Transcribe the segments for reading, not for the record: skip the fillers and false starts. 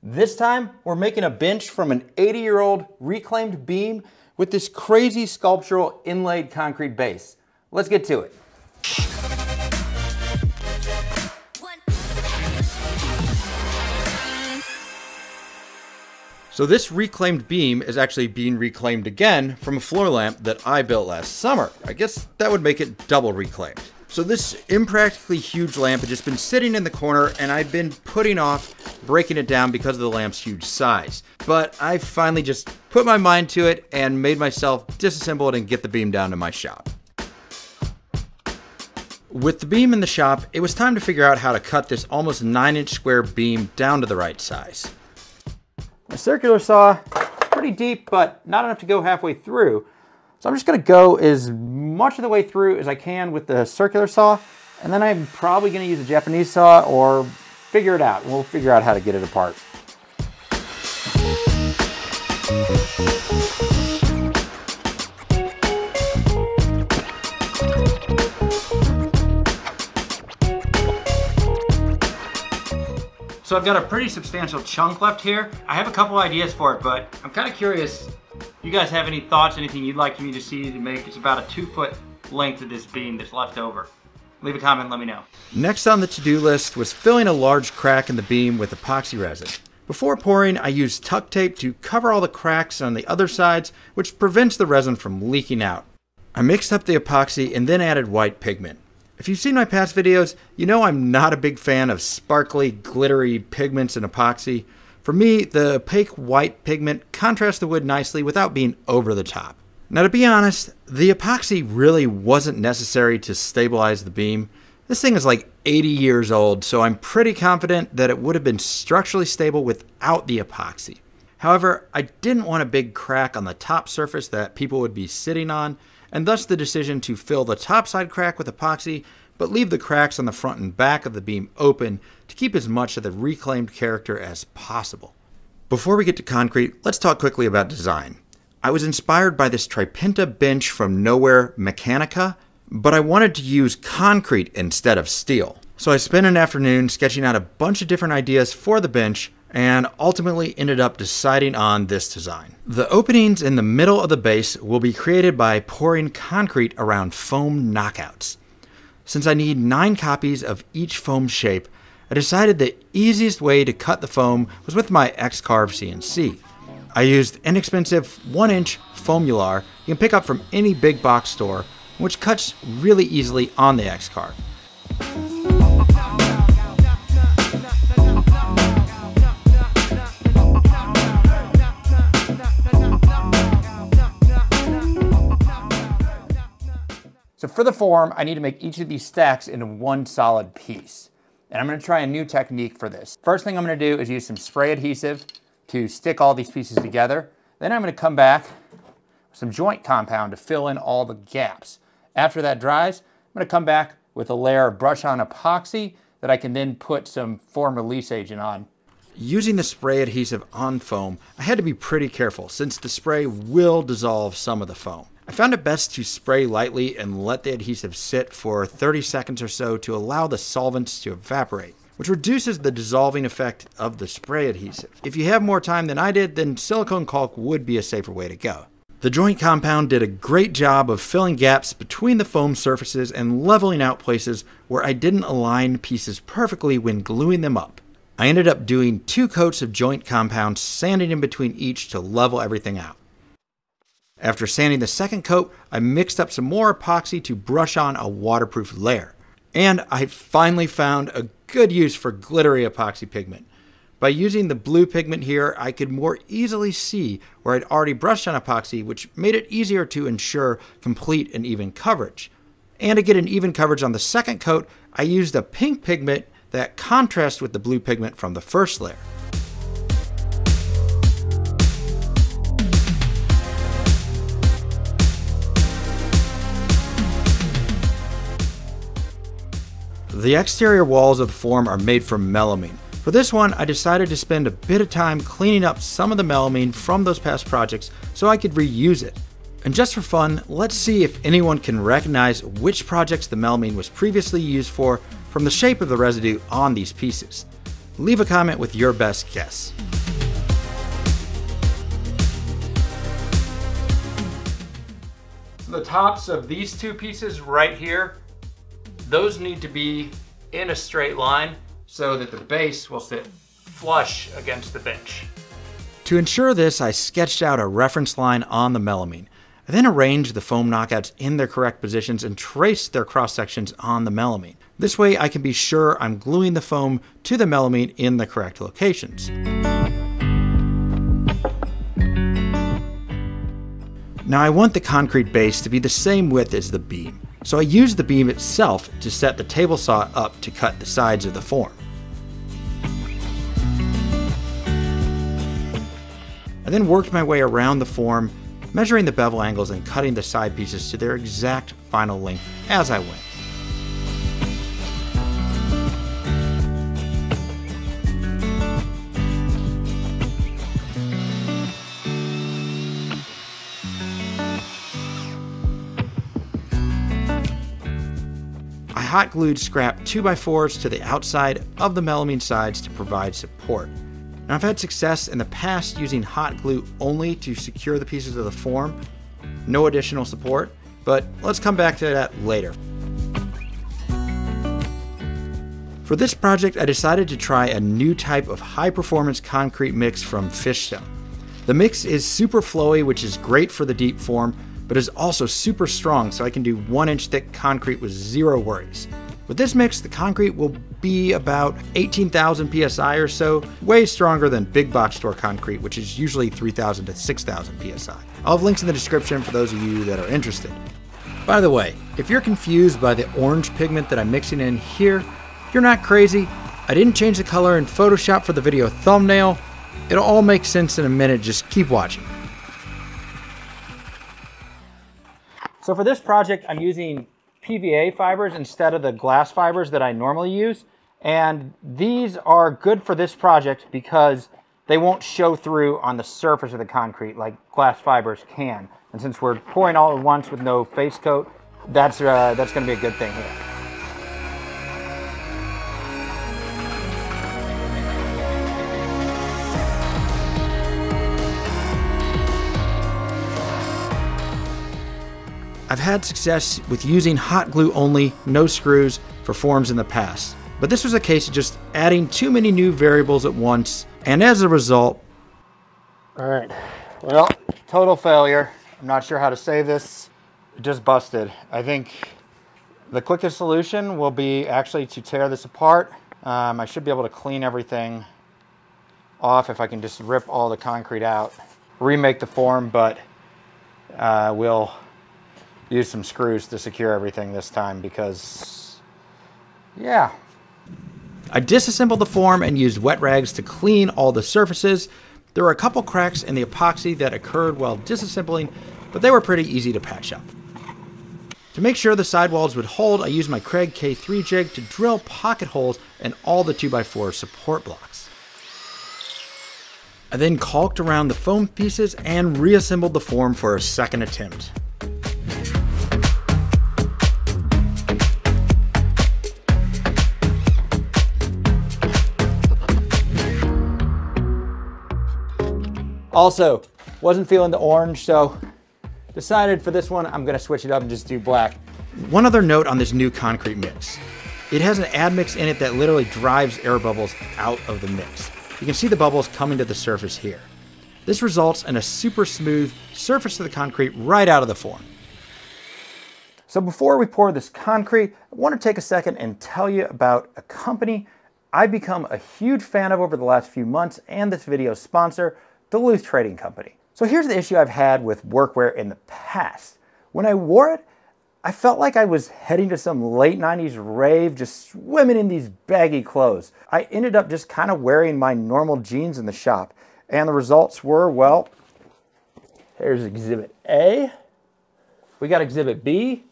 This time, we're making a bench from an 80-year-old reclaimed beam with this crazy sculptural inlaid concrete base. Let's get to it. So this reclaimed beam is actually being reclaimed again from a floor lamp that I built last summer. I guess that would make it double reclaimed. So this impractically huge lamp had just been sitting in the corner and I'd been putting off breaking it down because of the lamp's huge size. But I finally just put my mind to it and made myself disassemble it and get the beam down to my shop. With the beam in the shop, it was time to figure out how to cut this almost 9-inch square beam down to the right size. My circular saw, pretty deep, but not enough to go halfway through. So I'm just gonna go as much of the way through as I can with the circular saw, and then I'm probably gonna use a Japanese saw or figure it out. We'll figure out how to get it apart. So I've got a pretty substantial chunk left here. I have a couple ideas for it, but I'm kind of curious. You guys have any thoughts, anything you'd like me to see to make? It's about a 2-foot length of this beam that's left over. Leave a comment and let me know. Next on the to-do list was filling a large crack in the beam with epoxy resin. Before pouring, I used tuck tape to cover all the cracks on the other sides, which prevents the resin from leaking out. I mixed up the epoxy and then added white pigment. If you've seen my past videos, you know I'm not a big fan of sparkly, glittery pigments in epoxy. For me, the opaque white pigment contrasts the wood nicely without being over the top. Now to be honest, the epoxy really wasn't necessary to stabilize the beam. This thing is like 80 years old, so I'm pretty confident that it would have been structurally stable without the epoxy. However, I didn't want a big crack on the top surface that people would be sitting on, and thus the decision to fill the topside crack with epoxy, but leave the cracks on the front and back of the beam open to keep as much of the reclaimed character as possible. Before we get to concrete, let's talk quickly about design. I was inspired by this Tripinta bench from Nowhere Mechanica, but I wanted to use concrete instead of steel. So I spent an afternoon sketching out a bunch of different ideas for the bench and ultimately ended up deciding on this design. The openings in the middle of the base will be created by pouring concrete around foam knockouts. Since I need 9 copies of each foam shape, I decided the easiest way to cut the foam was with my X-Carve CNC. I used inexpensive 1-inch foamular you can pick up from any big box store, which cuts really easily on the X-Carve. So for the form, I need to make each of these stacks into one solid piece. And I'm gonna try a new technique for this. First thing I'm gonna do is use some spray adhesive to stick all these pieces together. Then I'm gonna come back with some joint compound to fill in all the gaps. After that dries, I'm gonna come back with a layer of brush-on epoxy that I can then put some form release agent on. Using the spray adhesive on foam, I had to be pretty careful since the spray will dissolve some of the foam. I found it best to spray lightly and let the adhesive sit for 30 seconds or so to allow the solvents to evaporate, which reduces the dissolving effect of the spray adhesive. If you have more time than I did, then silicone caulk would be a safer way to go. The joint compound did a great job of filling gaps between the foam surfaces and leveling out places where I didn't align pieces perfectly when gluing them up. I ended up doing 2 coats of joint compound, sanding in between each to level everything out. After sanding the second coat, I mixed up some more epoxy to brush on a waterproof layer. And I finally found a good use for glittery epoxy pigment. By using the blue pigment here, I could more easily see where I'd already brushed on epoxy, which made it easier to ensure complete and even coverage. And to get an even coverage on the second coat, I used a pink pigment that contrasts with the blue pigment from the first layer. The exterior walls of the form are made from melamine. For this one, I decided to spend a bit of time cleaning up some of the melamine from those past projects so I could reuse it. And just for fun, let's see if anyone can recognize which projects the melamine was previously used for from the shape of the residue on these pieces. Leave a comment with your best guess. So the tops of these two pieces right here, those need to be in a straight line so that the base will sit flush against the bench. To ensure this, I sketched out a reference line on the melamine. I then arranged the foam knockouts in their correct positions and traced their cross sections on the melamine. This way I can be sure I'm gluing the foam to the melamine in the correct locations. Now I want the concrete base to be the same width as the beam, so I used the beam itself to set the table saw up to cut the sides of the form. I then worked my way around the form, measuring the bevel angles and cutting the side pieces to their exact final length as I went. I hot glued scrap 2x4s to the outside of the melamine sides to provide support. Now, I've had success in the past using hot glue only to secure the pieces of the form, no additional support, but let's come back to that later. For this project, I decided to try a new type of high-performance concrete mix from Fishstone. The mix is super flowy, which is great for the deep form, but is also super strong, so I can do 1-inch thick concrete with zero worries. With this mix, the concrete will be about 18,000 psi or so, way stronger than big box store concrete, which is usually 3,000 to 6,000 psi. I'll have links in the description for those of you that are interested. By the way, if you're confused by the orange pigment that I'm mixing in here, you're not crazy. I didn't change the color in Photoshop for the video thumbnail. It'll all make sense in a minute, just keep watching. So for this project, I'm using PVA fibers instead of the glass fibers that I normally use. And these are good for this project because they won't show through on the surface of the concrete like glass fibers can. And since we're pouring all at once with no face coat, that's going to be a good thing here. I've had success with using hot glue only, no screws, for forms in the past. But this was a case of just adding too many new variables at once, and as a result... Alright, well, total failure. I'm not sure how to save this. It just busted. I think the quickest solution will be actually to tear this apart. I should be able to clean everything off if I can just rip all the concrete out, remake the form, but we'll use some screws to secure everything this time because, yeah. I disassembled the form and used wet rags to clean all the surfaces. There were a couple cracks in the epoxy that occurred while disassembling, but they were pretty easy to patch up. To make sure the sidewalls would hold, I used my Kreg K3 jig to drill pocket holes in all the 2x4 support blocks. I then caulked around the foam pieces and reassembled the form for a second attempt. Also, wasn't feeling the orange, so decided for this one, I'm gonna switch it up and just do black. One other note on this new concrete mix. It has an admix in it that literally drives air bubbles out of the mix. You can see the bubbles coming to the surface here. This results in a super smooth surface of the concrete right out of the form. So before we pour this concrete, I want to take a second and tell you about a company I've become a huge fan of over the last few months and this video's sponsor, Duluth Trading Company. So here's the issue I've had with workwear in the past. When I wore it, I felt like I was heading to some late 90s rave, just swimming in these baggy clothes. I ended up just kind of wearing my normal jeans in the shop, and the results were, well, here's Exhibit A. We got Exhibit B.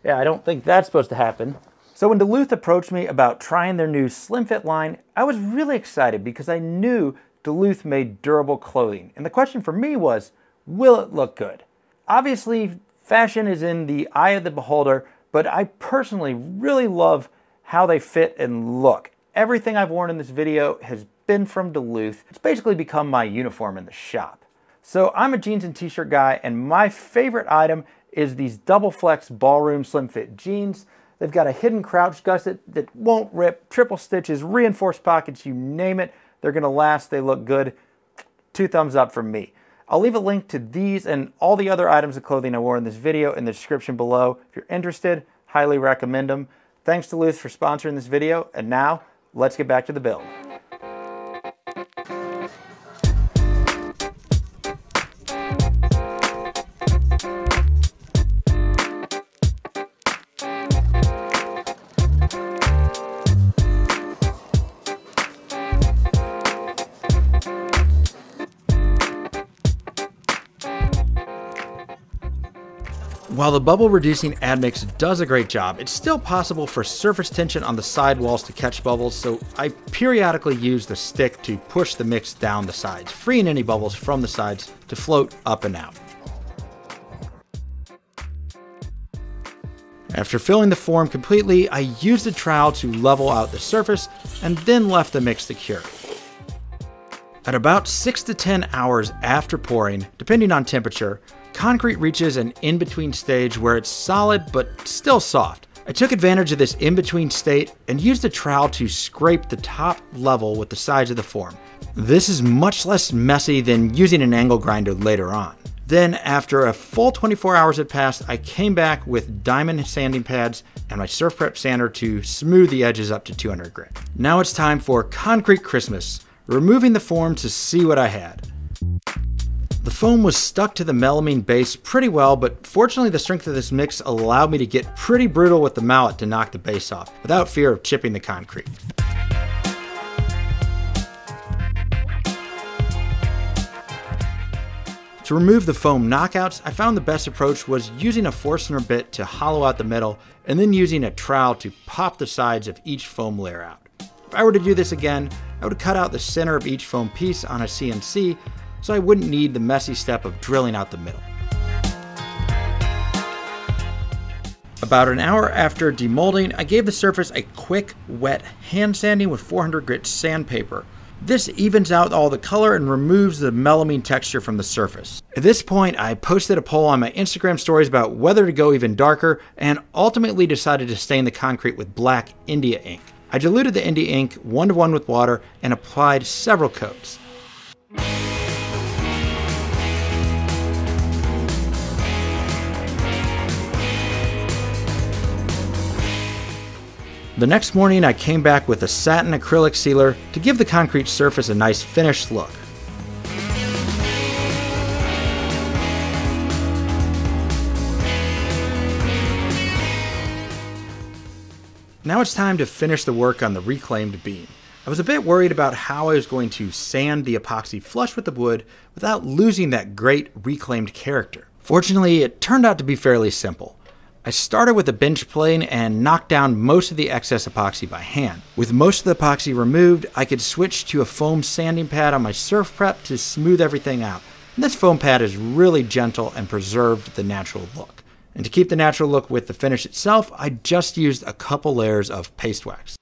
Yeah, I don't think that's supposed to happen. So when Duluth approached me about trying their new slim fit line, I was really excited because I knew Duluth made durable clothing. And the question for me was, will it look good? Obviously, fashion is in the eye of the beholder, but I personally really love how they fit and look. Everything I've worn in this video has been from Duluth. It's basically become my uniform in the shop. So I'm a jeans and t-shirt guy, and my favorite item is these double flex Ballroom slim fit jeans. They've got a hidden crouch gusset that won't rip, triple stitches, reinforced pockets, you name it. They're gonna last, they look good. 2 thumbs up from me. I'll leave a link to these and all the other items of clothing I wore in this video in the description below. If you're interested, highly recommend them. Thanks to Duluth for sponsoring this video, and now let's get back to the build. While the bubble reducing admix does a great job, it's still possible for surface tension on the side walls to catch bubbles, so I periodically use the stick to push the mix down the sides, freeing any bubbles from the sides to float up and out. After filling the form completely, I used a trowel to level out the surface and then left the mix to cure. At about 6 to 10 hours after pouring, depending on temperature, concrete reaches an in-between stage where it's solid but still soft. I took advantage of this in-between state and used a trowel to scrape the top level with the sides of the form. This is much less messy than using an angle grinder later on. Then, after a full 24 hours had passed, I came back with diamond sanding pads and my Surf Prep sander to smooth the edges up to 200 grit. Now it's time for Concrete Christmas, removing the form to see what I had. The foam was stuck to the melamine base pretty well, but fortunately the strength of this mix allowed me to get pretty brutal with the mallet to knock the base off, without fear of chipping the concrete. To remove the foam knockouts, I found the best approach was using a Forstner bit to hollow out the middle, and then using a trowel to pop the sides of each foam layer out. If I were to do this again, I would cut out the center of each foam piece on a CNC, so I wouldn't need the messy step of drilling out the middle. About an hour after demolding, I gave the surface a quick, wet hand sanding with 400 grit sandpaper. This evens out all the color and removes the melamine texture from the surface. At this point, I posted a poll on my Instagram stories about whether to go even darker, and ultimately decided to stain the concrete with black India ink. I diluted the India ink 1:1 with water and applied several coats. The next morning, I came back with a satin acrylic sealer to give the concrete surface a nice finished look. Now it's time to finish the work on the reclaimed beam. I was a bit worried about how I was going to sand the epoxy flush with the wood without losing that great reclaimed character. Fortunately, it turned out to be fairly simple. I started with a bench plane and knocked down most of the excess epoxy by hand. With most of the epoxy removed, I could switch to a foam sanding pad on my Surf Prep to smooth everything out. And this foam pad is really gentle and preserved the natural look. And to keep the natural look with the finish itself, I just used a couple layers of paste wax.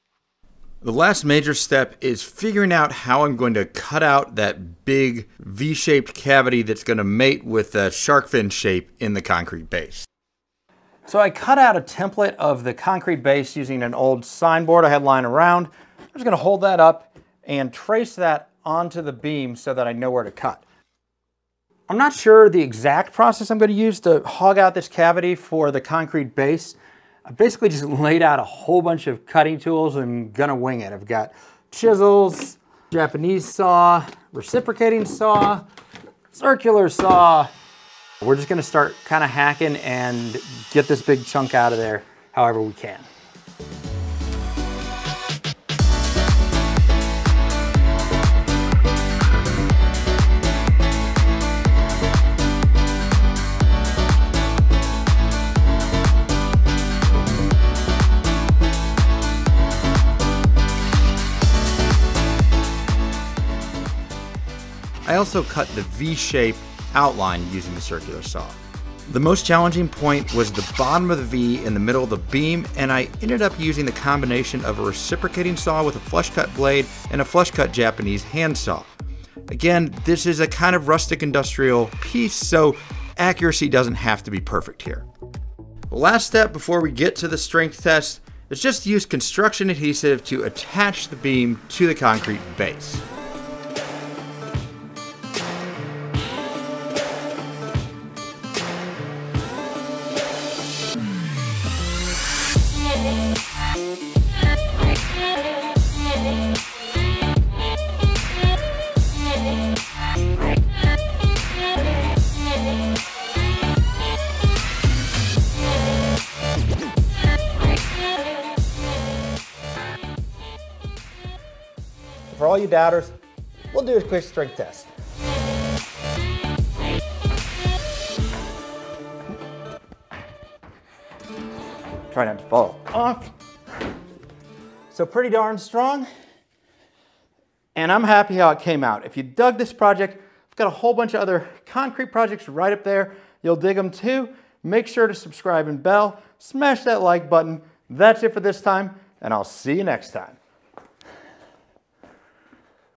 The last major step is figuring out how I'm going to cut out that big V-shaped cavity that's going to mate with the shark fin shape in the concrete base. So I cut out a template of the concrete base using an old signboard I had lying around. I'm just going to hold that up and trace that onto the beam so that I know where to cut. I'm not sure the exact process I'm going to use to hog out this cavity for the concrete base. I basically just laid out a whole bunch of cutting tools and gonna wing it. I've got chisels, Japanese saw, reciprocating saw, circular saw. We're just gonna start kind of hacking and get this big chunk out of there however we can. I also cut the V-shape outline using the circular saw. The most challenging point was the bottom of the V in the middle of the beam, and I ended up using the combination of a reciprocating saw with a flush cut blade and a flush cut Japanese hand saw. Again, this is a kind of rustic industrial piece, so accuracy doesn't have to be perfect here. The last step before we get to the strength test is just to use construction adhesive to attach the beam to the concrete base. For all you doubters, we'll do a quick strength test. Try not to fall off. So pretty darn strong. And I'm happy how it came out. If you dug this project, I've got a whole bunch of other concrete projects right up there. You'll dig them too. Make sure to subscribe and bell. Smash that like button. That's it for this time, and I'll see you next time.